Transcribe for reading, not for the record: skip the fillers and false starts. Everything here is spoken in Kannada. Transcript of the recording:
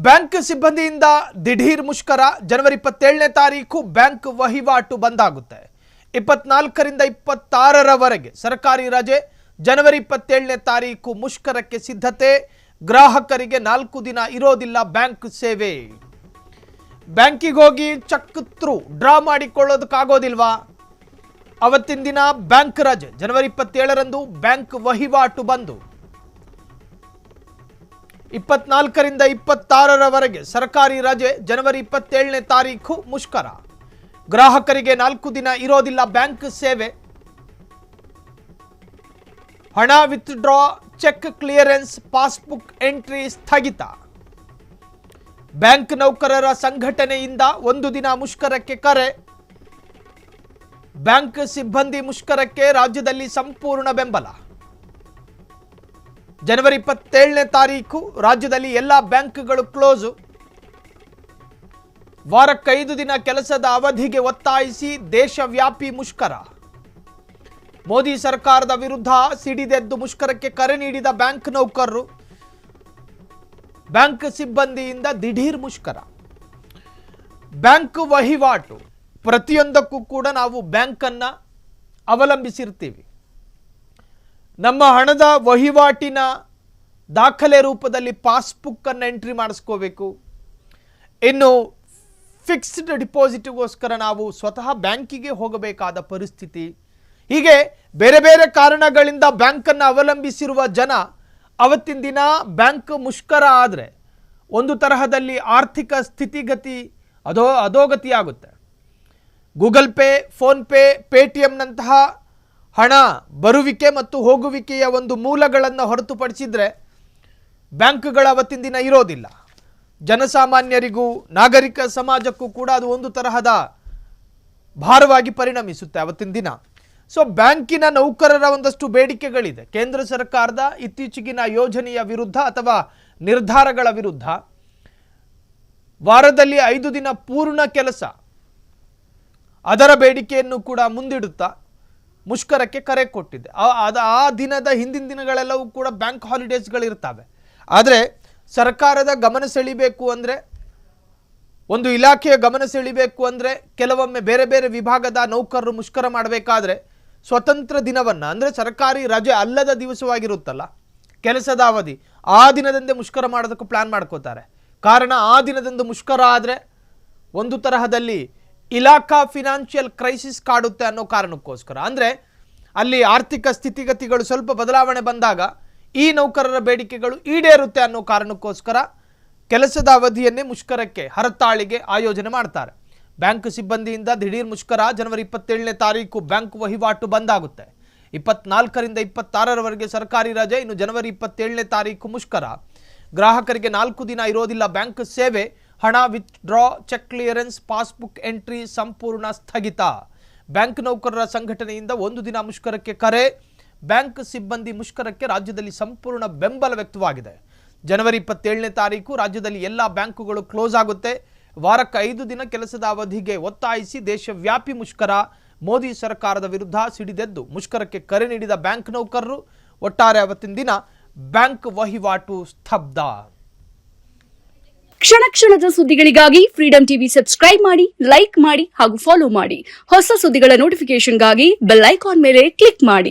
ಬ್ಯಾಂಕ್ ಸಿಬ್ಬಂದಿಯಿಂದ ದಿಢೀರ್ ಮುಷ್ಕರ. ಜನವರಿ 27ನೇ ತಾರೀಕು ಬ್ಯಾಂಕ್ ವಹಿವಾಟು ಬಂದಾಗುತ್ತೆ. 24ರಿಂದ 26ರವರೆಗೆ ಸರ್ಕಾರಿ ರಜೆ. ಜನವರಿ 27ನೇ ತಾರೀಕು ಮುಷ್ಕರಕ್ಕೆ ಸಿದ್ಧತೆ. ಗ್ರಾಹಕರಿಗೆ 4 ದಿನ ಇರೋದಿಲ್ಲ ಬ್ಯಾಂಕ್ ಸೇವೆ. ಬ್ಯಾಂಕಿಗೆ ಹೋಗಿ ಚೆಕ್ ಥ್ರೂ ಡ್ರಾ ಮಾಡಿಕೊಳ್ಳೋದಕ್ಕಾಗೋದಿಲ್ವಾ? ಅವತ್ತಿನ ದಿನ ಬ್ಯಾಂಕ್ ರಜೆ. ಜನವರಿ 27ರಂದು ಬ್ಯಾಂಕ್ ವಹಿವಾಟು ಬಂದು 24ರಿಂದ 26ರವರೆಗೆ ಸರ್ಕಾರಿ ರಜೆ. ಜನವರಿ 27ನೇ ತಾರೀಕು ಮುಷ್ಕರ. ಗ್ರಾಹಕರಿಗೆ 4 ದಿನ ಇರೋದಿಲ್ಲ ಬ್ಯಾಂಕ್ ಸೇವೆ. ಹಣ withdraw, cheque clearance, passbook entry ಸ್ಥಗಿತ. ಬ್ಯಾಂಕ್ ನೌಕರರ ಸಂಘಟನೆಯಿಂದ 1 ದಿನ ಮುಷ್ಕರಕ್ಕೆ ಕರೆ. ಬ್ಯಾಂಕ್ ಸಿಬ್ಬಂದಿ ಮುಷ್ಕರಕ್ಕೆ ರಾಜ್ಯದಲ್ಲಿ ಸಂಪೂರ್ಣ ಬೆಂಬಲ. ಜನವರಿ 27ನೇ ತಾರೀಕು ರಾಜ್ಯದಲ್ಲಿ ಎಲ್ಲ ಬ್ಯಾಂಕ್ಗಳು ಕ್ಲೋಸು. ವಾರಕ್ಕೆ 5 ದಿನ ಕೆಲಸದ ಅವಧಿಗೆ ಒತ್ತಾಯಿಸಿ ದೇಶವ್ಯಾಪಿ ಮುಷ್ಕರ. ಮೋದಿ ಸರ್ಕಾರದ ವಿರುದ್ಧ ಸಿಡಿದೆದ್ದು ಮುಷ್ಕರಕ್ಕೆ ಕರೆ ನೀಡಿದ ಬ್ಯಾಂಕ್ ನೌಕರರು. ಬ್ಯಾಂಕ್ ಸಿಬ್ಬಂದಿಯಿಂದ ದಿಢೀರ್ ಮುಷ್ಕರ. ಬ್ಯಾಂಕ್ ವಹಿವಾಟು ಪ್ರತಿಯೊಂದಕ್ಕೂ ಕೂಡ ನಾವು ಬ್ಯಾಂಕನ್ನು ಅವಲಂಬಿಸಿರ್ತೀವಿ. ನಮ್ಮ ಹಣದ ವಹಿವಾಟಿನ ದಾಖಲೆ ರೂಪದಲ್ಲಿ ಪಾಸ್ಬುಕ್ಕನ್ನು ಎಂಟ್ರಿ ಮಾಡಿಸ್ಕೋಬೇಕು. ಇನ್ನು ಫಿಕ್ಸ್ಡ್ ಡಿಪಾಸಿಟ್ಗೋಸ್ಕರ ನಾವು ಸ್ವತಃ ಬ್ಯಾಂಕಿಗೆ ಹೋಗಬೇಕಾದ ಪರಿಸ್ಥಿತಿ. ಹೀಗೆ ಬೇರೆ ಬೇರೆ ಕಾರಣಗಳಿಂದ ಬ್ಯಾಂಕನ್ನು ಅವಲಂಬಿಸಿರುವ ಜನ ಅವತ್ತಿನ ದಿನ ಬ್ಯಾಂಕ್ ಮುಷ್ಕರ ಆದರೆ ಒಂದು ತರಹದಲ್ಲಿ ಆರ್ಥಿಕ ಸ್ಥಿತಿಗತಿ ಅಧೋಗತಿಯಾಗುತ್ತೆ. ಗೂಗಲ್ ಪೇ, ಫೋನ್ಪೇ, ಪೇಟಿಎಂನಂತಹ ಹಣ ಬರುವಿಕೆ ಮತ್ತು ಹೋಗುವಿಕೆಯ ಒಂದು ಮೂಲಗಳನ್ನು ಹೊರತುಪಡಿಸಿದರೆ ಬ್ಯಾಂಕ್ಗಳ ಅವತ್ತಿನ ದಿನ ಇರೋದಿಲ್ಲ. ಜನಸಾಮಾನ್ಯರಿಗೂ ನಾಗರಿಕ ಸಮಾಜಕ್ಕೂ ಕೂಡ ಅದು ಒಂದು ತರಹದ ಭಾರವಾಗಿ ಪರಿಣಮಿಸುತ್ತೆ ಅವತ್ತಿನ ದಿನ. ಸೊ ಬ್ಯಾಂಕಿನ ನೌಕರರ ಒಂದಷ್ಟು ಬೇಡಿಕೆಗಳಿದೆ. ಕೇಂದ್ರ ಸರ್ಕಾರದ ಇತ್ತೀಚೆಗಿನ ಯೋಜನೆಯ ವಿರುದ್ಧ ಅಥವಾ ನಿರ್ಧಾರಗಳ ವಿರುದ್ಧ ವಾರದಲ್ಲಿ 5 ದಿನ ಪೂರ್ಣ ಕೆಲಸ, ಅದರ ಬೇಡಿಕೆಯನ್ನು ಕೂಡ ಮುಂದಿಡುತ್ತಾ ಮುಷ್ಕರಕ್ಕೆ ಕರೆ ಕೊಟ್ಟಿದೆ. ಆ ದಿನದ ಹಿಂದಿನ ದಿನಗಳೆಲ್ಲವೂ ಕೂಡ ಬ್ಯಾಂಕ್ ಹಾಲಿಡೇಸ್ಗಳಿರ್ತವೆ. ಆದರೆ ಸರ್ಕಾರದ ಗಮನ ಸೆಳಿಬೇಕು ಅಂದರೆ, ಒಂದು ಇಲಾಖೆಯ ಗಮನ ಸೆಳಿಬೇಕು ಅಂದರೆ ಕೆಲವೊಮ್ಮೆ ಬೇರೆ ಬೇರೆ ವಿಭಾಗದ ನೌಕರರು ಮುಷ್ಕರ ಮಾಡಬೇಕಾದ್ರೆ ಸ್ವತಂತ್ರ ದಿನವನ್ನು, ಅಂದರೆ ಸರ್ಕಾರಿ ರಜೆ ಅಲ್ಲದ ದಿವಸವಾಗಿರುತ್ತಲ್ಲ ಕೆಲಸದ ಅವಧಿ, ಆ ದಿನದಂದೇ ಮುಷ್ಕರ ಮಾಡೋದಕ್ಕೆ ಪ್ಲ್ಯಾನ್ ಮಾಡ್ಕೋತಾರೆ. ಕಾರಣ ಆ ದಿನದಂದು ಮುಷ್ಕರ ಆದರೆ ಒಂದು ತರಹದಲ್ಲಿ ಇಲಾಖಾ ಫಿನಾನ್ಷಿಯಲ್ ಕ್ರೈಸಿಸ್ ಕಾಡುತ್ತೆ ಅನ್ನೋ ಕಾರಣಕ್ಕೋಸ್ಕರ. ಅಂದರೆ ಅಲ್ಲಿ ಆರ್ಥಿಕ ಸ್ಥಿತಿಗತಿಗಳು ಸ್ವಲ್ಪ ಬದಲಾವಣೆ ಬಂದಾಗ ಈ ನೌಕರರ ಬೇಡಿಕೆಗಳು ಈಡೇರುತ್ತೆ ಅನ್ನೋ ಕಾರಣಕ್ಕೋಸ್ಕರ ಕೆಲಸದ ಅವಧಿಯನ್ನೇ ಮುಷ್ಕರಕ್ಕೆ, ಹರತಾಳಿಗೆ ಆಯೋಜನೆ ಮಾಡ್ತಾರೆ. ಬ್ಯಾಂಕ್ ಸಿಬ್ಬಂದಿಯಿಂದ ದಿಢೀರ್ ಮುಷ್ಕರ. ಜನವರಿ 27ನೇ ತಾರೀಕು ಬ್ಯಾಂಕ್ ವಹಿವಾಟು ಬಂದಾಗುತ್ತೆ. 24ರಿಂದ 26ರವರೆಗೆ ಸರ್ಕಾರಿ ರಜೆ. ಇನ್ನು ಜನವರಿ 27ನೇ ತಾರೀಕು ಮುಷ್ಕರ. ಗ್ರಾಹಕರಿಗೆ 4 ದಿನ ಇರೋದಿಲ್ಲ ಬ್ಯಾಂಕ್ ಸೇವೆ. ಹಣ withdraw, cheque clearance, passbook entry ಸಂಪೂರ್ಣ ಸ್ಥಗಿತ. ಬ್ಯಾಂಕ್ ನೌಕರರ ಸಂಘಟನೆಯಿಂದ 1 ದಿನ ಮುಷ್ಕರಕ್ಕೆ ಕರೆ. ಬ್ಯಾಂಕ್ ಸಿಬ್ಬಂದಿ ಮುಷ್ಕರಕ್ಕೆ ರಾಜ್ಯದಲ್ಲಿ ಸಂಪೂರ್ಣ ಬೆಂಬಲ ವ್ಯಕ್ತವಾಗಿದೆ. ಜನವರಿ 27ನೇ ತಾರೀಕು ರಾಜ್ಯದಲ್ಲಿ ಎಲ್ಲ ಬ್ಯಾಂಕುಗಳು ಕ್ಲೋಸ್ ಆಗುತ್ತೆ. ವಾರಕ್ಕೆ 5 ದಿನ ಕೆಲಸದ ಅವಧಿಗೆ ಒತ್ತಾಯಿಸಿ ದೇಶವ್ಯಾಪಿ ಮುಷ್ಕರ. ಮೋದಿ ಸರ್ಕಾರದ ವಿರುದ್ಧ ಸಿಡಿದೆದ್ದು ಮುಷ್ಕರಕ್ಕೆ ಕರೆ ನೀಡಿದ ಬ್ಯಾಂಕ್ ನೌಕರರು. ಒಟ್ಟಾರೆ ಅವತ್ತಿನ ದಿನ ಬ್ಯಾಂಕ್ ವಹಿವಾಟು ಸ್ತಬ್ಧ. ಕ್ಷಣ ಕ್ಷಣದ ಸುದ್ದಿಗಳಿಗಾಗಿ ಫ್ರೀಡಂ ಟಿವಿ ಸಬ್ಸ್ಕ್ರೈಬ್ ಮಾಡಿ, ಲೈಕ್ ಮಾಡಿ ಹಾಗೂ ಫಾಲೋ ಮಾಡಿ. ಹೊಸ ಸುದ್ದಿಗಳ ನೋಟಿಫಿಕೇಶನ್ಗಾಗಿ ಬೆಲ್ ಐಕಾನ್ ಮೇಲೆ ಕ್ಲಿಕ್ ಮಾಡಿ.